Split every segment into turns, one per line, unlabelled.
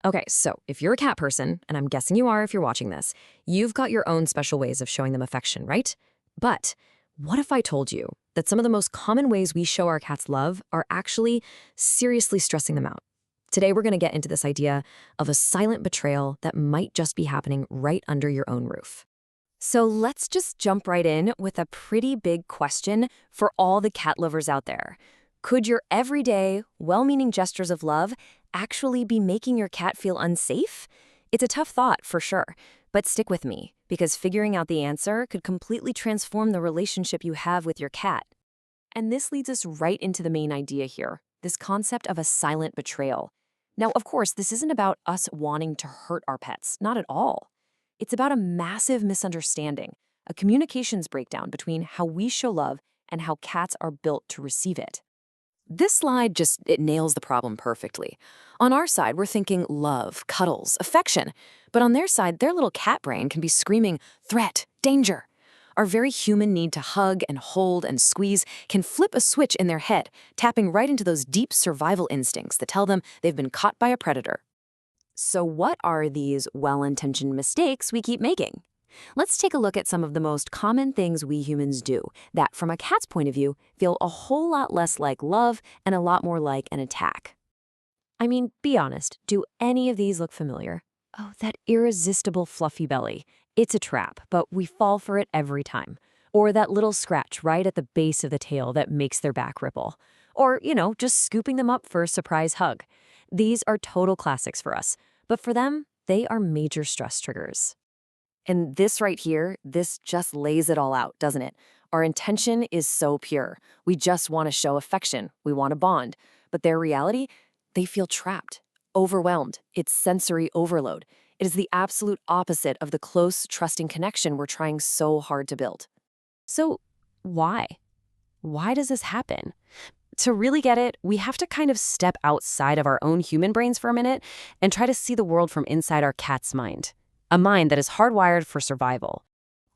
Okay, so if you're a cat person, and I'm guessing you are if you're watching this, you've got your own special ways of showing them affection, right? But what if I told you that some of the most common ways we show our cats love are actually seriously stressing them out? Today, we're going to get into this idea of a silent betrayal that might just be happening right under your own roof. So let's just jump right in with a pretty big question for all the cat lovers out there. Could your everyday, well-meaning gestures of love actually be making your cat feel unsafe? It's a tough thought, for sure, but stick with me, because figuring out the answer could completely transform the relationship you have with your cat. And this leads us right into the main idea here, this concept of a silent betrayal. Now, of course, this isn't about us wanting to hurt our pets, not at all. It's about a massive misunderstanding, a communications breakdown between how we show love and how cats are built to receive it. This slide it nails the problem perfectly. On our side, we're thinking love, cuddles, affection. But on their side, their little cat brain can be screaming threat, danger. Our very human need to hug and hold and squeeze can flip a switch in their head, tapping right into those deep survival instincts that tell them they've been caught by a predator. So what are these well-intentioned mistakes we keep making? Let's take a look at some of the most common things we humans do that, from a cat's point of view, feel a whole lot less like love and a lot more like an attack. I mean, be honest, do any of these look familiar? Oh, that irresistible fluffy belly. It's a trap, but we fall for it every time. Or that little scratch right at the base of the tail that makes their back ripple. Or, just scooping them up for a surprise hug. These are total classics for us, but for them, they are major stress triggers. And this right here, this just lays it all out, doesn't it? Our intention is so pure. We just want to show affection. We want to bond. But their reality, they feel trapped, overwhelmed. It's sensory overload. It is the absolute opposite of the close, trusting connection we're trying so hard to build. So why? Why does this happen? To really get it, we have to kind of step outside of our own human brains for a minute and try to see the world from inside our cat's mind. A mind that is hardwired for survival.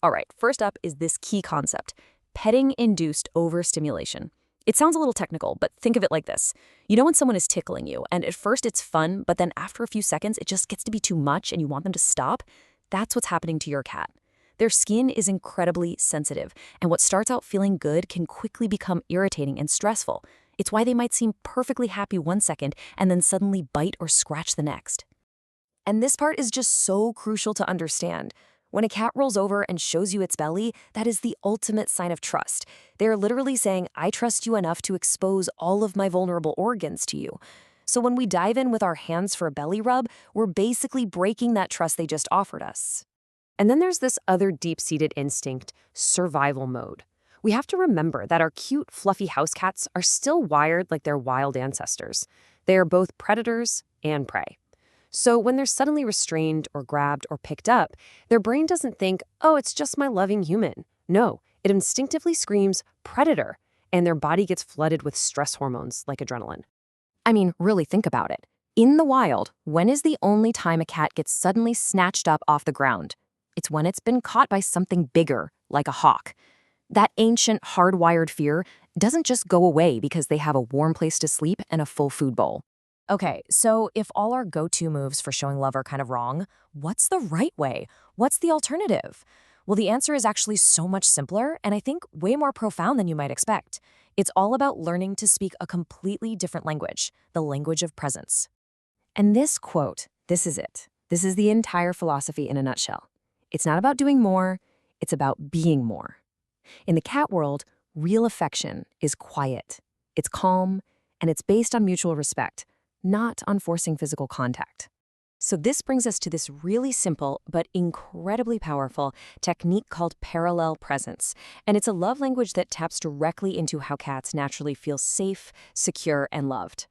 All right, first up is this key concept, petting-induced overstimulation. It sounds a little technical, but think of it like this. You know when someone is tickling you, and at first it's fun, but then after a few seconds, it just gets to be too much and you want them to stop? That's what's happening to your cat. Their skin is incredibly sensitive, and what starts out feeling good can quickly become irritating and stressful. It's why they might seem perfectly happy one second and then suddenly bite or scratch the next. And this part is just so crucial to understand. When a cat rolls over and shows you its belly, that is the ultimate sign of trust. They are literally saying, I trust you enough to expose all of my vulnerable organs to you. So when we dive in with our hands for a belly rub, we're basically breaking that trust they just offered us. And then there's this other deep-seated instinct, survival mode. We have to remember that our cute, fluffy house cats are still wired like their wild ancestors. They are both predators and prey. So when they're suddenly restrained or grabbed or picked up, their brain doesn't think, oh, it's just my loving human. No, it instinctively screams, predator, and their body gets flooded with stress hormones like adrenaline. I mean, really think about it. In the wild, when is the only time a cat gets suddenly snatched up off the ground? It's when it's been caught by something bigger, like a hawk. That ancient, hardwired fear doesn't just go away because they have a warm place to sleep and a full food bowl. Okay, so if all our go-to moves for showing love are kind of wrong, what's the right way? What's the alternative? Well, the answer is actually so much simpler and I think way more profound than you might expect. It's all about learning to speak a completely different language, the language of presence. And this quote, this is it. This is the entire philosophy in a nutshell. It's not about doing more, it's about being more. In the cat world, real affection is quiet, it's calm, and it's based on mutual respect, not on forcing physical contact. So this brings us to this really simple but incredibly powerful technique called parallel presence. And it's a love language that taps directly into how cats naturally feel safe, secure, and loved.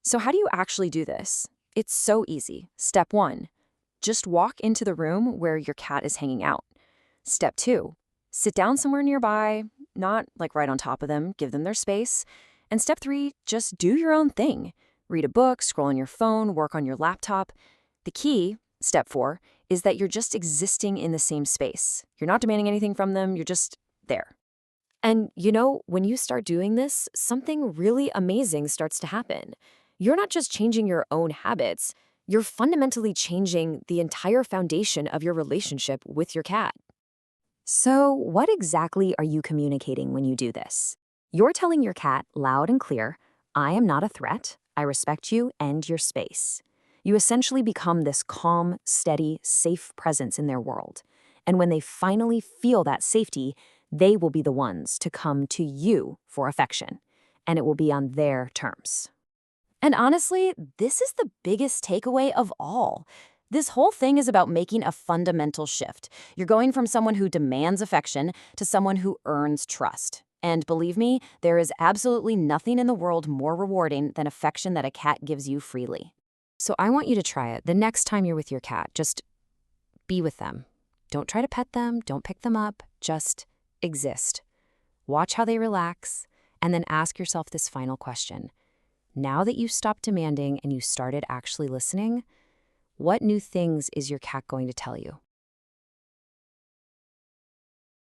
So how do you actually do this? It's so easy. Step 1, just walk into the room where your cat is hanging out. Step 2, sit down somewhere nearby, not like right on top of them, give them their space. And step 3, just do your own thing. Read a book, scroll on your phone, work on your laptop. The key, step 4, is that you're just existing in the same space. You're not demanding anything from them, you're just there. And when you start doing this, something really amazing starts to happen. You're not just changing your own habits, You're fundamentally changing the entire foundation of your relationship with your cat. So, what exactly are you communicating when you do this? You're telling your cat loud and clear, I am not a threat, I respect you and your space. You essentially become this calm, steady, safe presence in their world. And when they finally feel that safety, they will be the ones to come to you for affection. And it will be on their terms. And honestly, this is the biggest takeaway of all. This whole thing is about making a fundamental shift. You're going from someone who demands affection to someone who earns trust. And believe me, there is absolutely nothing in the world more rewarding than affection that a cat gives you freely. So I want you to try it. The next time you're with your cat, just be with them. Don't try to pet them, don't pick them up, just exist. Watch how they relax, and then ask yourself this final question. Now that you stopped demanding and you started actually listening, what new things is your cat going to tell you?